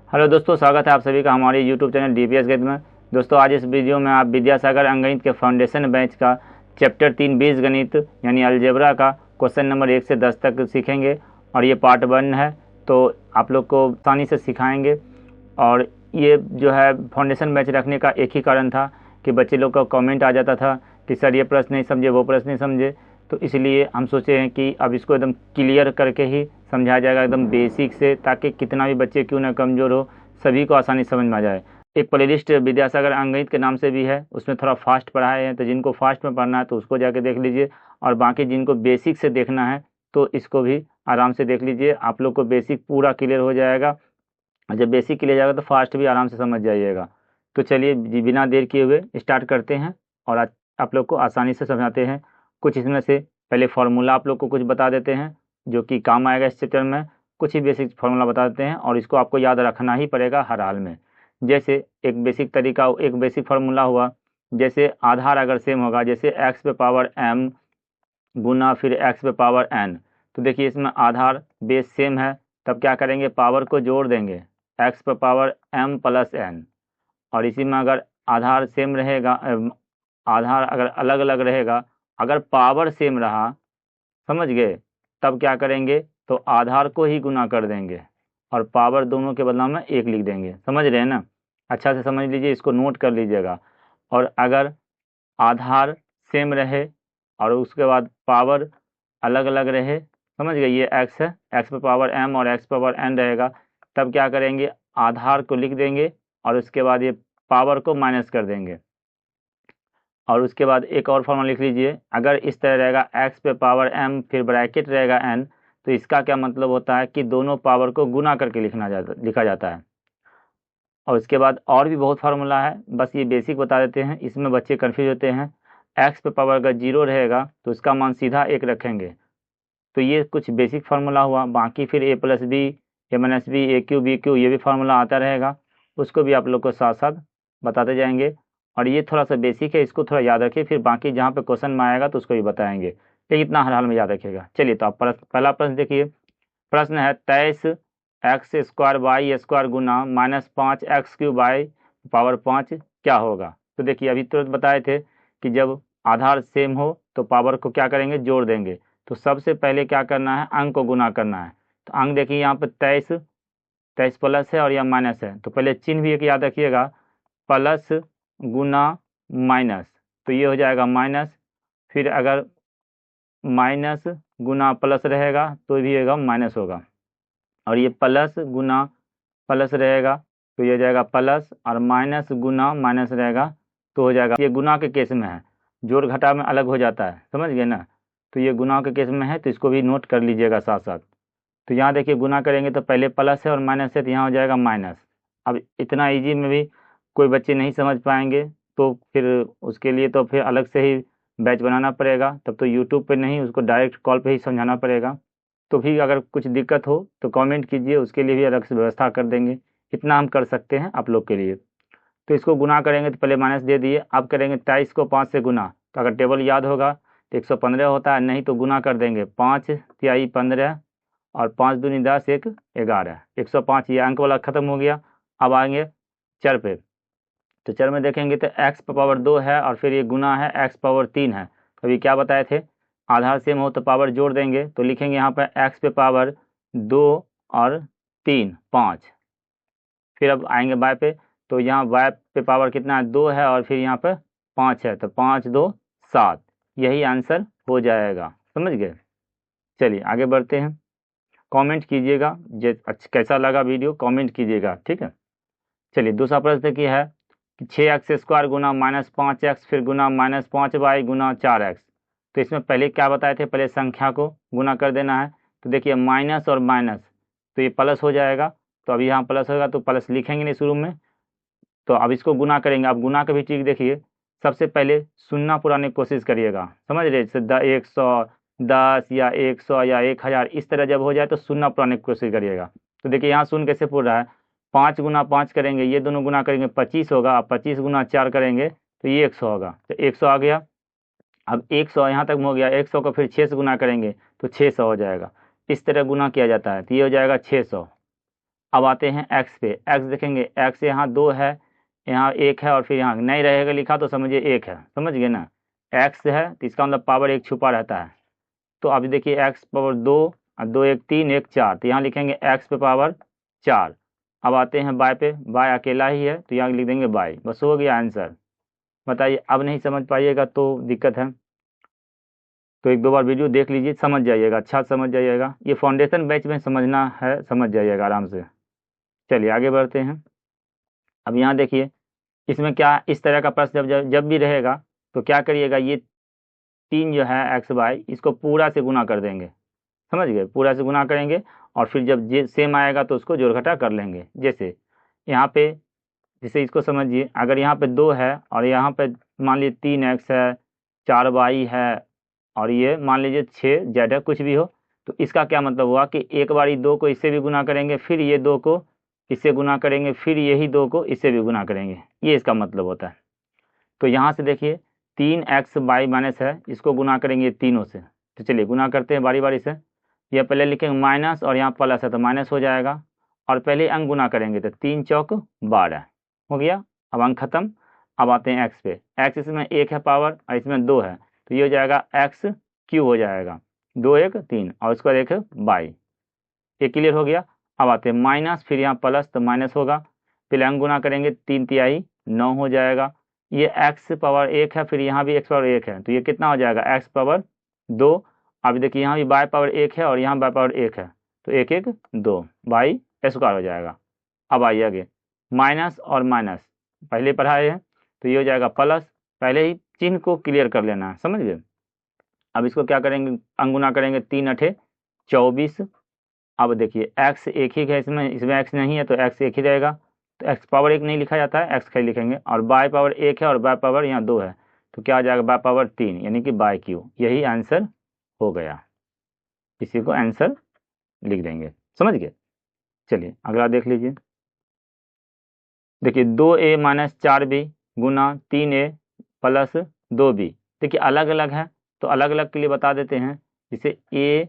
Hello दोस्तों, स्वागत है आप सभी का हमारे यूट्यूब चैनल डीपीएस गणित में। दोस्तों आज इस वीडियो में आप विद्यासागर अंकगणित के फाउंडेशन बैच का चैप्टर 3 बीजगणित यानी अलजेब्रा का क्वेश्चन नंबर 1 से 10 तक सीखेंगे और ये पार्ट 1 है, तो आप लोग को आसानी से सिखाएंगे। और ये जो है फाउंडेशन बैच रखने का एक ही कारण था कि बच्चे लोग का कमेंट आ जाता था कि सर ये प्रश्न नहीं समझे, वो प्रश्न नहीं समझे, तो इसलिए हम सोचे हैं कि अब इसको एकदम क्लियर करके ही समझाया जाएगा एकदम बेसिक से, ताकि कितना भी बच्चे क्यों ना कमज़ोर हो सभी को आसानी समझ में आ जाए। एक प्लेलिस्ट विद्यासागर अंकगणित के नाम से भी है, उसमें थोड़ा फास्ट पढ़ाए हैं, तो जिनको फास्ट में पढ़ना है तो उसको जाके देख लीजिए, और बाकी जिनको बेसिक से देखना है तो इसको भी आराम से देख लीजिए। आप लोग को बेसिक पूरा क्लियर हो जाएगा, और जब बेसिक क्लियर जाएगा तो फास्ट भी आराम से समझ जाइएगा। तो चलिए बिना देर किए हुए स्टार्ट करते हैं और आज आप लोग को आसानी से समझाते हैं। कुछ इसमें से पहले फार्मूला आप लोग को कुछ बता देते हैं जो कि काम आएगा इस चैप्टर में। कुछ ही बेसिक फार्मूला बता देते हैं और इसको आपको याद रखना ही पड़ेगा हर हाल में। जैसे एक बेसिक तरीका, एक बेसिक फार्मूला हुआ, जैसे आधार अगर सेम होगा, जैसे एक्स पे पावर m गुना फिर एक्स पे पावर n, तो देखिए इसमें आधार बेस सेम है, तब क्या करेंगे, पावर को जोड़ देंगे, एक्स पे पावर m प्लस n। और इसी में अगर आधार सेम रहेगा, आधार अगर अलग अलग रहेगा, अगर पावर सेम रहा, समझ गए, तब क्या करेंगे, तो आधार को ही गुना कर देंगे और पावर दोनों के बदला में 1 लिख देंगे। समझ रहे हैं ना, अच्छा से समझ लीजिए, इसको नोट कर लीजिएगा। और अगर आधार सेम रहे और उसके बाद पावर अलग अलग रहे, समझ गए, ये एक्स है, एक्स पे पावर m और एक्स पावर n रहेगा, तब क्या करेंगे, आधार को लिख देंगे और उसके बाद ये पावर को माइनस कर देंगे। और उसके बाद एक और फॉर्मूला लिख लीजिए, अगर इस तरह रहेगा x पे पावर m फिर ब्रैकेट रहेगा n, तो इसका क्या मतलब होता है कि दोनों पावर को गुना करके लिखा जाता है। और उसके बाद और भी बहुत फार्मूला है, बस ये बेसिक बता देते हैं, इसमें बच्चे कन्फ्यूज होते हैं। एक्स पे पावर अगर 0 रहेगा तो इसका मान सीधा 1 रखेंगे, तो ये कुछ बेसिक फार्मूला हुआ। बाकी फिर a plus B, A minus B, A cube B cube, ये भी फार्मूला आता रहेगा, उसको भी आप लोग को साथ साथ बताते जाएंगे। और ये थोड़ा सा बेसिक है, इसको थोड़ा याद रखिए, फिर बाकी जहाँ पे क्वेश्चन में आएगा तो उसको भी बताएंगे, लेकिन इतना हर हाल में याद रखिएगा। चलिए तो आप पहला प्रश्न देखिए। प्रश्न है 23 एक्स स्क्वायर वाई स्क्वायर गुना minus 5 X cube Y power 5 क्या होगा। तो देखिए अभी तुरंत बताए थे कि जब आधार सेम हो तो पावर को क्या करेंगे, जोड़ देंगे। तो सबसे पहले क्या करना है, अंक को गुना करना है। तो अंक देखिए यहाँ पे 23, 23 प्लस है और यह माइनस है, तो पहले चिन्ह भी एक याद रखिएगा, प्लस गुना माइनस, तो ये हो जाएगा माइनस। फिर अगर माइनस गुना प्लस रहेगा तो भी होगा माइनस होगा, और ये प्लस गुना प्लस रहेगा तो ये हो जाएगा प्लस, और माइनस गुना माइनस रहेगा तो हो जाएगा। ये गुना के केस में है, जोड़ घटा में अलग हो जाता है, समझ गए ना। तो ये गुना के केस में है, तो इसको भी नोट कर लीजिएगा साथ साथ। तो यहाँ देखिए गुना करेंगे तो पहले प्लस है और माइनस है, तो यहाँ हो जाएगा माइनस। अब इतना इजी में भी कोई बच्चे नहीं समझ पाएंगे, तो फिर उसके लिए तो फिर अलग से ही बैच बनाना पड़ेगा, तब तो यूट्यूब पे नहीं, उसको डायरेक्ट कॉल पे ही समझाना पड़ेगा। तो भी अगर कुछ दिक्कत हो तो कमेंट कीजिए, उसके लिए भी अलग से व्यवस्था कर देंगे। इतना हम कर सकते हैं आप लोग के लिए। तो इसको गुना करेंगे तो पहले माइनस दे दिए, अब करेंगे 23 को 5 से गुना, तो अगर टेबल याद होगा तो 115 होता है, नहीं तो गुना कर देंगे, 5 तिहाई 15 और 5 दूनी 10 एक 11, 105। ये अंक वाला खत्म हो गया। अब आएंगे चर पे, तो चर में देखेंगे तो एक्स पावर 2 है और फिर ये गुना है एक्स पावर 3 है। तो अभी क्या बताए थे, आधार सेम हो तो पावर जोड़ देंगे, तो लिखेंगे यहाँ पर एक्स पे पावर 2 और 3 5। फिर अब आएंगे वाई पे, तो यहाँ वाई पे पावर कितना है, 2 है और फिर यहाँ पर 5 है, तो 5 2 7, यही आंसर हो जाएगा। समझ गए, चलिए आगे बढ़ते हैं। कमेंट कीजिएगा कैसा लगा वीडियो, कमेंट कीजिएगा, ठीक है। चलिए दूसरा प्रश्न की है कि 6x स्क्वायर गुना माइनस 5x फिर गुना माइनस 5y गुना 4x। तो इसमें पहले क्या बताए थे, पहले संख्या को गुना कर देना है। तो देखिए माइनस और माइनस, तो ये प्लस हो जाएगा, तो अभी यहाँ प्लस होगा तो प्लस लिखेंगे नहीं शुरू में, तो अब इसको गुना करेंगे। अब गुना का भी ट्रिक देखिए, सबसे पहले सुनना पुराने की कोशिश करिएगा, समझ रहे, जैसे 100 10 या 100 या 1000, इस तरह जब हो जाए तो सुनना पुराने की कोशिश करिएगा। तो देखिए यहाँ सुन कैसे पूछ रहा है, 5 गुना 5 करेंगे, ये दोनों गुना करेंगे 25 होगा, अब 25 गुना 4 करेंगे तो ये 100 होगा, तो 100 आ गया। अब 100 यहाँ तक में हो गया, 100 को फिर 6 से गुना करेंगे तो 600 हो जाएगा। इस तरह गुना किया जाता है, तो ये हो जाएगा 600। अब आते हैं एक्स पे। एक्स देखेंगे, एक्स यहाँ 2 है, यहाँ 1 है और फिर यहाँ नहीं रहेगा लिखा तो समझिए 1 है, समझ गए ना। एक्स है तो इसका मतलब पावर 1 छुपा रहता है। तो अभी देखिए एक्स पावर 2 और 2 1 3 1 4, तो यहाँ लिखेंगे एक्स पे पावर 4। अब आते हैं बाय पे, बाय अकेला ही है तो यहाँ लिख देंगे बाय, बस हो गया आंसर। बताइए, अब नहीं समझ पाइएगा तो दिक्कत है, तो एक दो बार वीडियो देख लीजिए, समझ जाइएगा, अच्छा समझ जाइएगा। ये फाउंडेशन बैच में समझना है, समझ जाइएगा आराम से। चलिए आगे बढ़ते हैं। अब यहाँ देखिए, इसमें क्या इस तरह का प्रश्न जब भी रहेगा तो क्या करिएगा, ये 3 जो है एक्स वाई, इसको पूरा से गुना कर देंगे, समझ गए, पूरा से गुना करेंगे और फिर जब ये सेम आएगा तो उसको जोड़ घटा कर लेंगे। जैसे यहाँ पे, जैसे इसको समझिए, अगर यहाँ पे 2 है और यहाँ पे मान लीजिए 3 एक्स है, 4 वाई है और ये मान लीजिए 6 जेड है, कुछ भी हो, तो इसका क्या मतलब हुआ कि एक बार 2 को इससे भी गुना करेंगे, फिर ये 2 को इससे गुना करेंगे, फिर यही 2 को इससे भी गुना करेंगे, ये इसका मतलब होता है। तो यहाँ से देखिए 3 एक्स वाई माइनस है, इसको गुना करेंगे तीनों से। तो चलिए गुना करते हैं बारी बारी से। यह पहले लिखेंगे माइनस और यहाँ प्लस है तो माइनस हो जाएगा, और पहले अंक गुना करेंगे तो 3 चौक 12 हो गया। अब अंक खत्म। अब आते हैं एक्स पे। एक्स इसमें 1 है पावर और इसमें 2 है, तो ये हो जाएगा एक्स क्यू हो जाएगा, 2 1 3 और उसका 1 बाई। ये क्लियर हो गया। अब आते हैं माइनस, फिर यहाँ प्लस तो माइनस होगा, फिर अंक गुना करेंगे 3 तिहाई 9 हो जाएगा। ये एक्स पावर 1 है, फिर यहाँ भी एक्स पावर 1 है, तो ये कितना हो जाएगा एक्स पावर 2। अब देखिए यहाँ भी बाय पावर 1 है और यहाँ बाय पावर 1 है, तो 1 1 2 बाई स्क्वायर हो जाएगा। अब आइए आगे, माइनस और माइनस पहले पढ़ाए हैं, तो ये हो जाएगा प्लस, पहले ही चिन्ह को क्लियर कर लेना है, समझ गए। अब इसको क्या करेंगे, अंक गुना करेंगे 3 8 24। अब देखिए एक्स एक ही है, इसमें एक्स नहीं है तो एक्स एक ही रहेगा, तो एक्स पावर 1 नहीं लिखा जाता है, एक्स खाली लिखेंगे। और बाय पावर 1 है और बाय पावर यहाँ 2 है, तो क्या आ जाएगा बाय पावर 3, यानी कि बाय क्यू। यही आंसर हो गया, इसी को आंसर लिख देंगे, समझ गए। चलिए अगला देख लीजिए। देखिए 2a माइनस 4b गुना 3a प्लस 2b। देखिए अलग अलग है तो अलग अलग के लिए बता देते हैं, जैसे a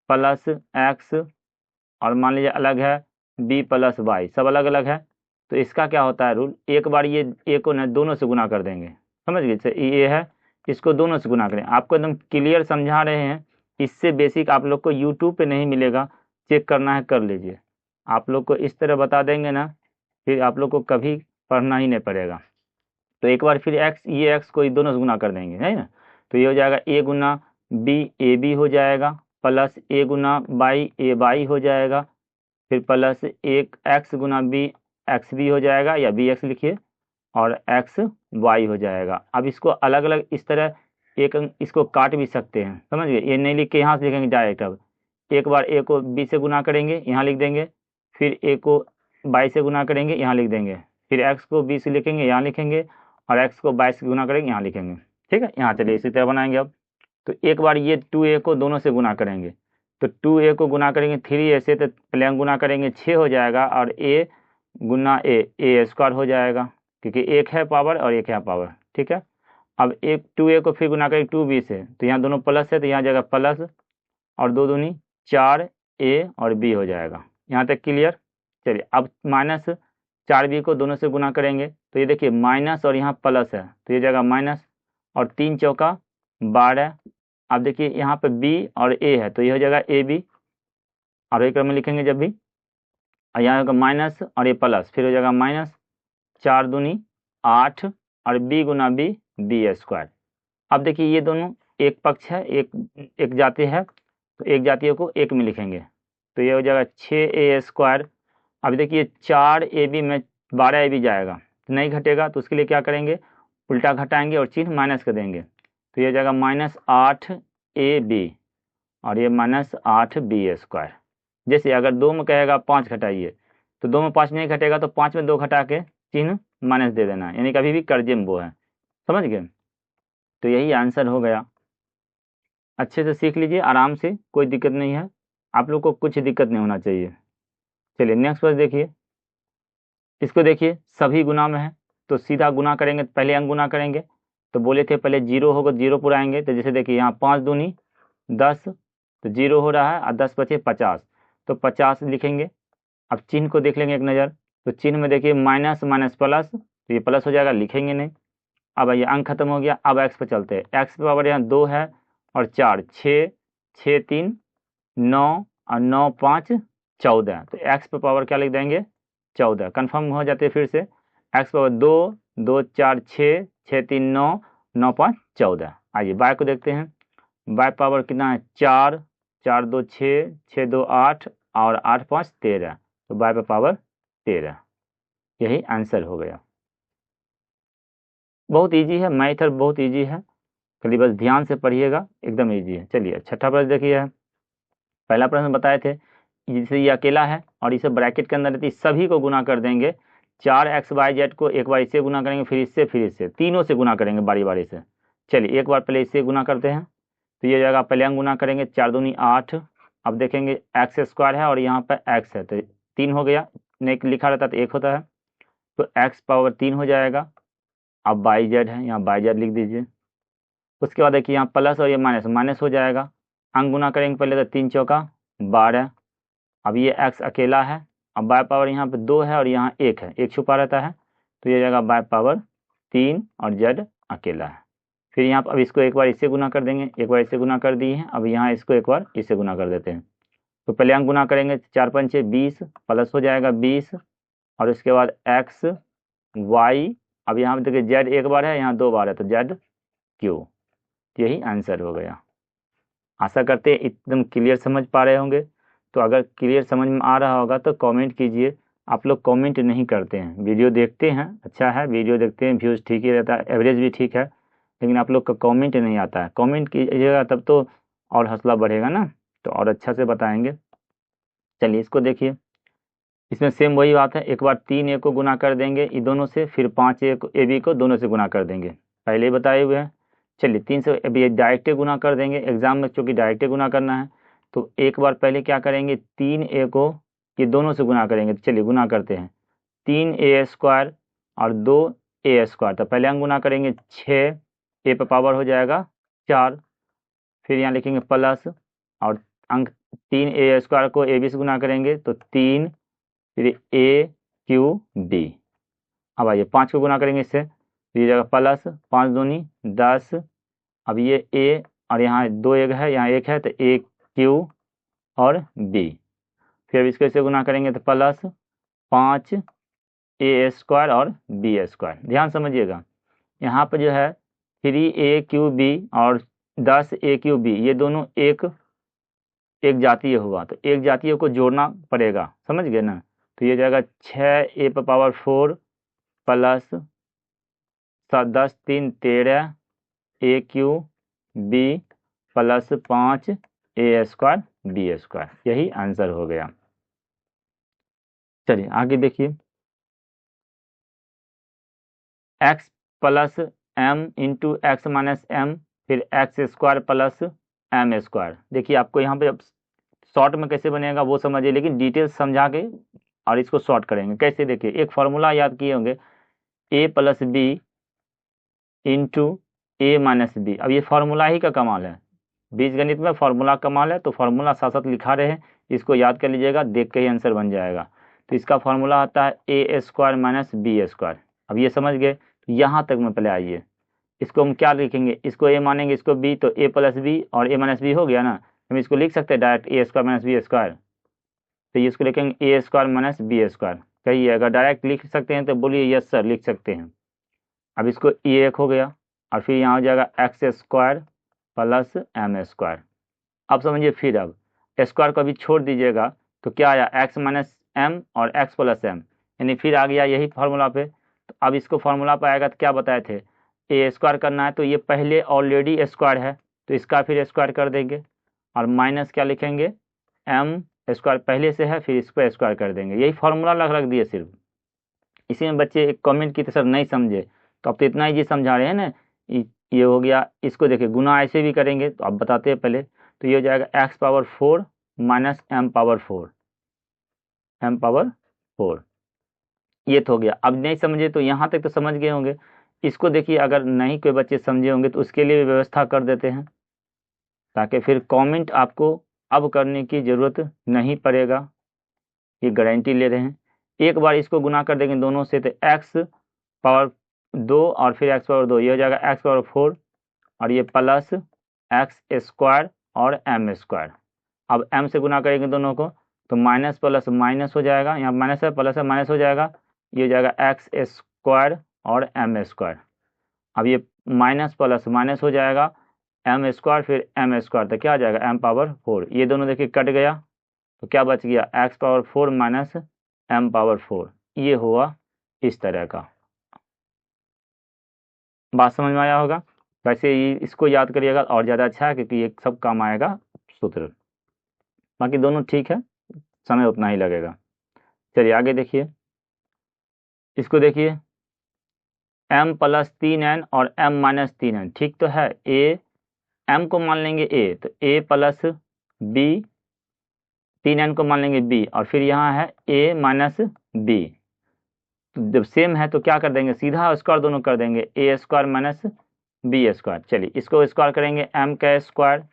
प्लस एक्स और मान लीजिए अलग है b प्लस वाई, सब अलग अलग है। तो इसका क्या होता है रूल, एक बार ये a को न दोनों से गुना कर देंगे, समझ गए। जैसे ये है, इसको दोनों से गुना करें, आपको एकदम क्लियर समझा रहे हैं। इससे बेसिक आप लोग को यूट्यूब पे नहीं मिलेगा, चेक करना है कर लीजिए। आप लोग को इस तरह बता देंगे ना, फिर आप लोग को कभी पढ़ना ही नहीं पड़ेगा। तो एक बार फिर एक्स, ये एक्स को दोनों से गुना कर देंगे, है ना। तो ये हो जाएगा a गुना बी ए बी हो जाएगा, प्लस a गुना बाई ए बाई हो जाएगा, फिर प्लस एक एक्स गुना बी एक्स बी हो जाएगा, या बी एक्स लिखिए, और एक्स वाई हो जाएगा। अब इसको अलग अलग इस तरह एक इसको काट भी सकते हैं, समझ गए। ये नहीं लिख के यहाँ से लिखेंगे डायरेक्ट। अब एक बार a को b से गुना करेंगे, यहाँ लिख देंगे, फिर a को बाई से गुना करेंगे, यहाँ लिख देंगे, फिर x को b से लिखेंगे, यहाँ लिखेंगे, और x को 22 से गुना करेंगे, यहाँ लिखेंगे, ठीक है। यहाँ चलिए इसी तरह बनाएंगे। अब तो एक बार ये 2a को दोनों से गुना करेंगे, तो 2a को गुना करेंगे 3a से, तो प्लेन गुना करेंगे 6 हो जाएगा, और a गुना a स्क्वायर हो जाएगा, क्योंकि एक है पावर और एक है पावर, ठीक है। अब एक 2a को फिर गुना करेंगे 2b से, तो यहाँ दोनों प्लस है तो यहाँ जाएगा प्लस, और 2 दूनी 4a और b हो जाएगा। यहाँ तक क्लियर। चलिए अब माइनस 4b को दोनों से गुना करेंगे, तो ये देखिए माइनस और यहाँ प्लस है, तो ये जाएगा माइनस, और 3 चौका 12। अब देखिए यहाँ पे b और a है, तो ये हो जाएगा ab, और एक क्रम में लिखेंगे जब भी, और यहाँ होगा माइनस और ये प्लस, फिर हो जाएगा माइनस 4 दूनी 8, और b गुना b b स्क्वायर। अब देखिए ये दोनों एक पक्ष है, एक जाति है, तो एक जातियों को एक में लिखेंगे, तो ये हो जाएगा 6a स्क्वायर। अब देखिए 4ab में 12ab जाएगा तो नहीं घटेगा, तो उसके लिए क्या करेंगे, उल्टा घटाएंगे और चिन्ह माइनस कर देंगे, तो ये हो जाएगा माइनस 8ab, और ये माइनस 8b स्क्वायर। जैसे अगर 2 में कहेगा 5 घटाइए, तो 2 में 5 नहीं घटेगा, तो 5 में 2 घटा के चिन्ह माइनस दे देना है, यानी कभी भी कर्जे में वो है, समझ गए। तो यही आंसर हो गया। अच्छे से सीख लीजिए आराम से, कोई दिक्कत नहीं है, आप लोग को कुछ दिक्कत नहीं होना चाहिए। चलिए नेक्स्ट क्वेश्चन देखिए। इसको देखिए सभी गुना में है, तो सीधा गुना करेंगे, पहले अंक गुना करेंगे, तो बोले थे पहले 0 होगा, 0 पर आएंगे, तो जैसे देखिए यहाँ 5 दूनी 10, तो 0 हो रहा है, और 10 बचे 50, तो 50 लिखेंगे, अब चिन्ह को देख लेंगे एक नज़र, तो चिन्ह में देखिए माइनस माइनस प्लस, तो ये प्लस हो जाएगा, लिखेंगे नहीं। अब ये अंक खत्म हो गया। अब एक्स पे चलते हैं। एक्स पे पावर यहाँ 2 है और 4, 6, 6 3 9 और 9 5 14, तो एक्स पे पावर क्या लिख देंगे 14। कन्फर्म हो जाते हैं फिर से। X power 2, 2 4 6, 6 3 9, 9 5 14। आइए बाय को देखते हैं। बाय पावर कितना है 4, 4 2 6, 6 2 8 और 8 5 13, तो बाय पे पावर 13। यही आंसर हो गया। बहुत इजी है, मैथड बहुत इजी है, खाली बस ध्यान से पढ़िएगा, एकदम इजी है। चलिए छठा प्रश्न देखिए है। पहला प्रश्न बताए थे, जैसे ये अकेला है और इसे ब्रैकेट के अंदर रहती, सभी को गुना कर देंगे। 4xyz को एक बार इससे गुना करेंगे, फिर इससे, तीनों से गुना करेंगे बारी बारी से। चलिए एक बार पहले इससे गुना करते हैं, तो ये जाएगा, पहले हम गुना करेंगे 4 दूनी 8। अब देखेंगे एक्स स्क्वायर है और यहाँ पर एक्स है, तो 3 हो गया, नहीं लिखा रहता तो 1 होता है, तो एक्स पावर 3 हो जाएगा। अब बाई जेड है, यहाँ बाई जेड लिख दीजिए। उसके बाद देखिए यहाँ प्लस और ये माइनस, माइनस हो जाएगा। अंक गुना करेंगे पहले, तो 3 चौका 12। अब ये एक्स अकेला है, अब बाय पावर यहाँ पे 2 है और यहाँ 1 है, 1 छुपा रहता है, तो ये जाएगा बाय पावर 3 और जेड अकेला है। फिर यहाँ पर अब इसको एक बार इससे गुना कर देंगे, एक बार इससे गुना कर दिए हैं, अब यहाँ इसको एक बार इससे गुना कर देते हैं। तो पहले अंक गुना करेंगे, 4 5 20, प्लस हो जाएगा 20, और उसके बाद एक्स वाई, अब यहाँ पे देखिए जेड एक बार है, यहाँ 2 बार है, तो जेड क्यू। यही आंसर हो गया। आशा करते हैं एकदम क्लियर समझ पा रहे होंगे। तो अगर क्लियर समझ में आ रहा होगा तो कमेंट कीजिए। आप लोग कमेंट नहीं करते हैं, वीडियो देखते हैं, अच्छा है, वीडियो देखते हैं, व्यूज़ ठीक ही रहता है, एवरेज भी ठीक है, लेकिन आप लोग का कमेंट नहीं आता है। कमेंट कीजिएगा तब तो और हौसला बढ़ेगा ना, तो और अच्छा से बताएंगे। चलिए इसको देखिए, इसमें सेम वही बात है, एक बार 3 ए को गुना कर देंगे ये दोनों से, फिर 5 ए बी को दोनों से गुना कर देंगे, पहले ही बताए हुए हैं। चलिए 3 से अभी ये डायरेक्ट गुना कर देंगे, एग्जाम में चूँकि डायरेक्ट गुना करना है, तो एक बार पहले क्या करेंगे 3 ए को ये दोनों से गुना करेंगे। तो चलिए गुना करते हैं, 3 ए स्क्वायर और 2 ए स्क्वायर, तो पहले हम गुना करेंगे 6, ए पर पावर हो जाएगा 4, फिर यहाँ लिखेंगे प्लस, और अंक 3 ए स्क्वायर को ए बी से गुना करेंगे तो 3, फिर ए क्यू डी। अब आइए 5 को गुना करेंगे इससे, तो ये जाएगा प्लस 5 दूनी 10, अब ये ए और यहाँ 2 एक है, यहाँ 1 है, तो ए क्यू और बी। फिर इसको इससे गुना करेंगे तो प्लस 5 ए स्क्वायर और बी स्क्वायर। ध्यान समझिएगा, यहाँ पर जो है 3 ए क्यू बी और 10 ए क्यू बी, ये दोनों एक जातीय हुआ, तो एक जातीय को जोड़ना पड़ेगा, समझ गए ना। तो ये जाएगा 6 ए पर power 4 plus 10 3 13 A cube B plus 5 A square B square. यही आंसर हो गया। चलिए आगे देखिए, X plus M into X minus M, फिर X square plus M square. देखिए आपको यहाँ पे शॉर्ट में कैसे बनेगा वो समझिए, लेकिन डिटेल समझा के और इसको शॉर्ट करेंगे कैसे। देखिए एक फार्मूला याद किए होंगे, ए प्लस बी इंटू ए माइनस बी। अब ये फार्मूला ही का कमाल है, बीजगणित में फार्मूला कमाल है, तो फार्मूला साथ साथ लिखा रहे, इसको याद कर लीजिएगा, देख के ही आंसर बन जाएगा। तो इसका फार्मूला आता है A square minus B square. अब ये समझ गए, यहाँ तक में पहले आइए, इसको हम क्या लिखेंगे, इसको ए मानेंगे, इसको बी, तो ए प्लस बी और ए माइनस बी हो गया ना। हम इसको लिख सकते हैं डायरेक्ट ए स्क्वायर माइनस बी स्क्वायर, तो ये इसको लिखेंगे ए स्क्वायर माइनस बी स्क्वायर। कहिए अगर डायरेक्ट लिख सकते हैं तो बोलिए यस सर लिख सकते हैं। अब इसको ये एक हो गया, और फिर यहाँ हो जाएगा X square plus M square. अब समझिए, फिर अब स्क्वायर को अभी छोड़ दीजिएगा, तो क्या आया एक्स माइनस एम और एक्स प्लस एम, यानी फिर आ गया यही फार्मूला पे। तो अब इसको फार्मूला पे आएगा तो क्या बताए थे, ए स्क्वायर करना है, तो ये पहले ऑलरेडी स्क्वायर है, तो इसका फिर स्क्वायर कर देंगे, और माइनस क्या लिखेंगे, एम स्क्वायर पहले से है, फिर इसको स्क्वायर कर देंगे। यही फार्मूला रख दिए सिर्फ। इसी में बच्चे एक कमेंट की तो सर नहीं समझे, तो अब तो इतना ही समझा रहे हैं ना, ये हो गया। इसको देखिए गुना ऐसे भी करेंगे, तो अब बताते हैं पहले, तो ये हो जाएगा X power 4 minus M power 4, M power 4, ये तो हो गया। अब नहीं समझे तो यहाँ तक तो समझ गए होंगे। इसको देखिए, अगर नहीं कोई बच्चे समझे होंगे तो उसके लिए भी व्यवस्था कर देते हैं, ताकि फिर कमेंट आपको अब करने की ज़रूरत नहीं पड़ेगा। ये गारंटी ले रहे हैं। एक बार इसको गुना कर देंगे दोनों से तो x पावर 2 और फिर x पावर 2, ये हो जाएगा x पावर 4 और ये प्लस x स्क्वायर और m स्क्वायर। अब m से गुना करेंगे दोनों को तो माइनस प्लस माइनस हो जाएगा, यहाँ माइनस है प्लस है माइनस हो जाएगा, ये हो जाएगा x स्क्वायर और m स्क्वायर। अब ये माइनस प्लस माइनस हो जाएगा, m स्क्वायर फिर m स्क्वायर, तो क्या आ जाएगा m पावर 4। ये दोनों देखिए कट गया तो क्या बच गया x power 4 minus m power 4। ये हुआ इस तरह का। बात समझ में आया होगा। वैसे इसको याद करिएगा और ज़्यादा अच्छा है क्योंकि ये सब काम आएगा सूत्र। बाकी दोनों ठीक है, समय उतना ही लगेगा। चलिए आगे देखिए, इसको देखिए m प्लस 3n और m माइनस 3n, ठीक तो है। a m को मान लेंगे a, तो a प्लस b, 3n को मान लेंगे b और फिर यहाँ है a माइनस b। तो जब सेम है तो क्या कर देंगे, सीधा स्क्वायर दोनों कर देंगे, a square minus b square. चलिए इसको स्क्वायर करेंगे m का स्क्वायर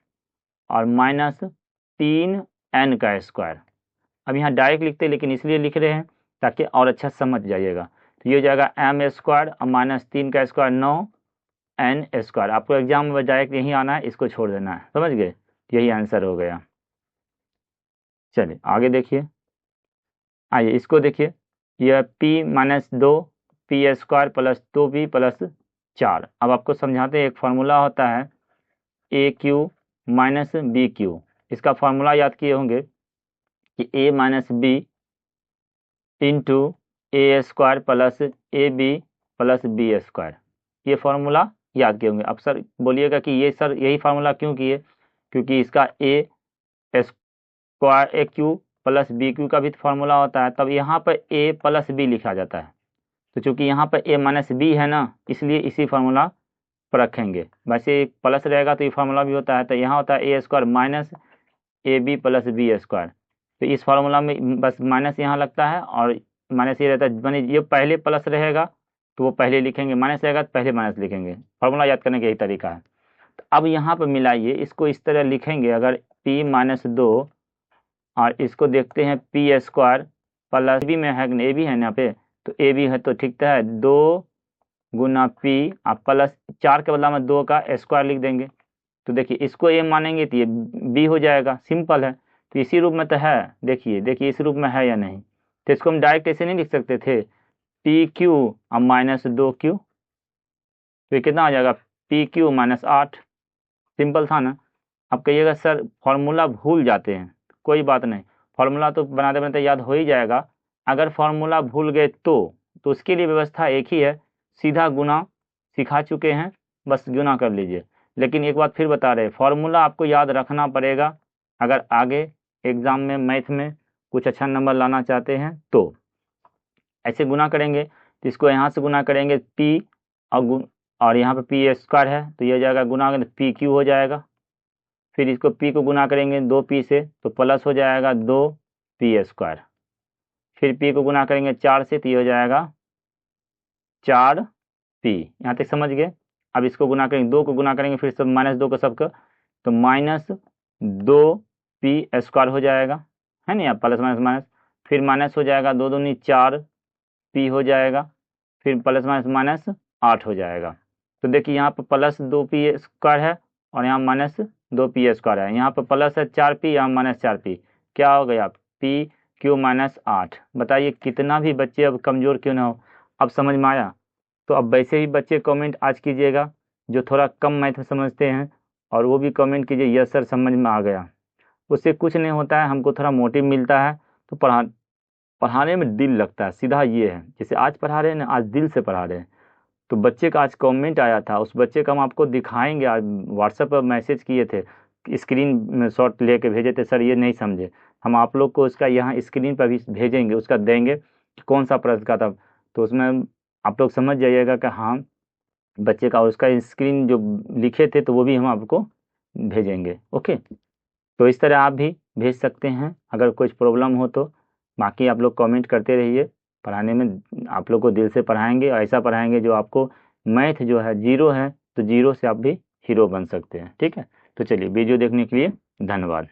और माइनस 3n का स्क्वायर। अब यहाँ डायरेक्ट लिखते हैं लेकिन इसलिए लिख रहे हैं ताकि और अच्छा समझ जाइएगा। तो ये हो जाएगा m स्क्वायर और माइनस 3 का स्क्वायर 9n स्क्वायर। आपको एग्जाम में डायरेक्ट यही आना है, इसको छोड़ देना है, समझ गए। यही आंसर हो गया। चलिए आगे देखिए, आइए इसको देखिए, यह p minus 2 p square plus 2p plus 4। अब आपको समझाते हैं, एक फार्मूला होता है A cube minus B cube. इसका फार्मूला याद किए होंगे कि a minus B into A square plus A B plus B square. ये फार्मूला याद किए होंगे। अब सर बोलिएगा कि ये सर यही फार्मूला क्यों किए, क्योंकि इसका ए स्क्वायर ए क्यू प्लस बी क्यू का भी फार्मूला होता है, तब यहाँ पर ए प्लस बी लिखा जाता है। तो चूंकि यहाँ पर ए माइनस बी है ना, इसलिए इसी फार्मूला पर रखेंगे। वैसे प्लस रहेगा तो ये फार्मूला भी होता है, तो यहाँ होता है A square minus A B plus B square. तो इस फार्मूला में बस माइनस यहाँ लगता है और माइनस ये रहता है, माने ये पहले प्लस रहेगा तो वो पहले लिखेंगे, माइनस रहेगा तो पहले माइनस लिखेंगे। फार्मूला याद करने का यही तरीका है। तो अब यहाँ पर मिलाइए, इसको इस तरह लिखेंगे, अगर p माइनस 2 और इसको देखते हैं p स्क्वायर प्लस बी में है, ए बी है यहाँ पे, तो ए बी है तो ठीक है, 2 गुना p और प्लस 4 के बदला में 2 का स्क्वायर लिख देंगे। तो देखिए इसको a मानेंगे तो ये b हो जाएगा, सिंपल है। तो इसी रूप में तो है, देखिए इस रूप में है या नहीं। तो इसको हम डायरेक्ट ऐसे नहीं लिख सकते थे, पी क्यू और माइनस 2q, तो ये कितना आ जाएगा पी क्यू माइनस 8। सिंपल था ना। अब कहिएगा सर फॉर्मूला भूल जाते हैं, कोई बात नहीं, फॉर्मूला तो बनाते बनाते याद हो ही जाएगा। अगर फॉर्मूला भूल गए तो उसके लिए व्यवस्था एक ही है, सीधा गुना सिखा चुके हैं, बस गुना कर लीजिए। लेकिन एक बात फिर बता रहे, फॉर्मूला आपको याद रखना पड़ेगा अगर आगे एग्ज़ाम में मैथ में कुछ अच्छा नंबर लाना चाहते हैं। तो ऐसे गुना करेंगे, तो इसको यहाँ से गुना करेंगे p और यहाँ पे p स्क्वायर है तो ये हो जाएगा, गुना करेंगे तो पी क्यू हो जाएगा। फिर इसको p को गुना करेंगे 2p से तो प्लस हो जाएगा 2p स्क्वायर। फिर p को गुना करेंगे 4 से तो ये हो जाएगा 4p। यहाँ तक समझ गए। अब इसको गुना करेंगे, 2 को गुना करेंगे फिर सब माइनस 2 को सबका, तो माइनस 2p स्क्वायर हो जाएगा, है ना, प्लस माइनस माइनस, फिर माइनस हो जाएगा 2 दूनी 4p हो जाएगा, फिर प्लस माइनस माइनस 8 हो जाएगा। तो देखिए यहाँ पर प्लस 2p स्क्वायर है और यहाँ माइनस 2p स्क्वायर है, यहाँ पर प्लस है 4p, यहाँ माइनस 4p, क्या हो गया p क्यू माइनस 8। बताइए कितना भी बच्चे अब कमज़ोर क्यों ना हो, अब समझ में आया। तो अब वैसे ही बच्चे कमेंट आज कीजिएगा जो थोड़ा कम मैथ समझते हैं, और वो भी कमेंट कीजिए यस सर समझ में आ गया। उससे कुछ नहीं होता है, हमको थोड़ा मोटिव मिलता है तो पढ़ाने में दिल लगता है, सीधा ये है। जैसे आज पढ़ा रहे हैं ना, आज दिल से पढ़ा रहे हैं। तो बच्चे का आज कमेंट आया था, उस बच्चे का हम आपको दिखाएंगे, आज व्हाट्सएप पर मैसेज किए थे, स्क्रीन में शॉट लेके भेजे थे, सर ये नहीं समझे, हम आप लोग को उसका यहाँ स्क्रीन पर भी भेजेंगे, उसका देंगे कि कौन सा प्रश्न का था। तो उसमें आप लोग समझ जाइएगा कि हाँ बच्चे का, और उसका स्क्रीन जो लिखे थे तो वो भी हम आपको भेजेंगे। ओके, तो इस तरह आप भी भेज सकते हैं अगर कुछ प्रॉब्लम हो तो। बाकी आप लोग कमेंट करते रहिए, पढ़ाने में आप लोग को दिल से पढ़ाएंगे, और ऐसा पढ़ाएंगे जो आपको मैथ जो है जीरो है तो जीरो से आप भी हीरो बन सकते हैं। ठीक है, तो चलिए वीडियो देखने के लिए धन्यवाद।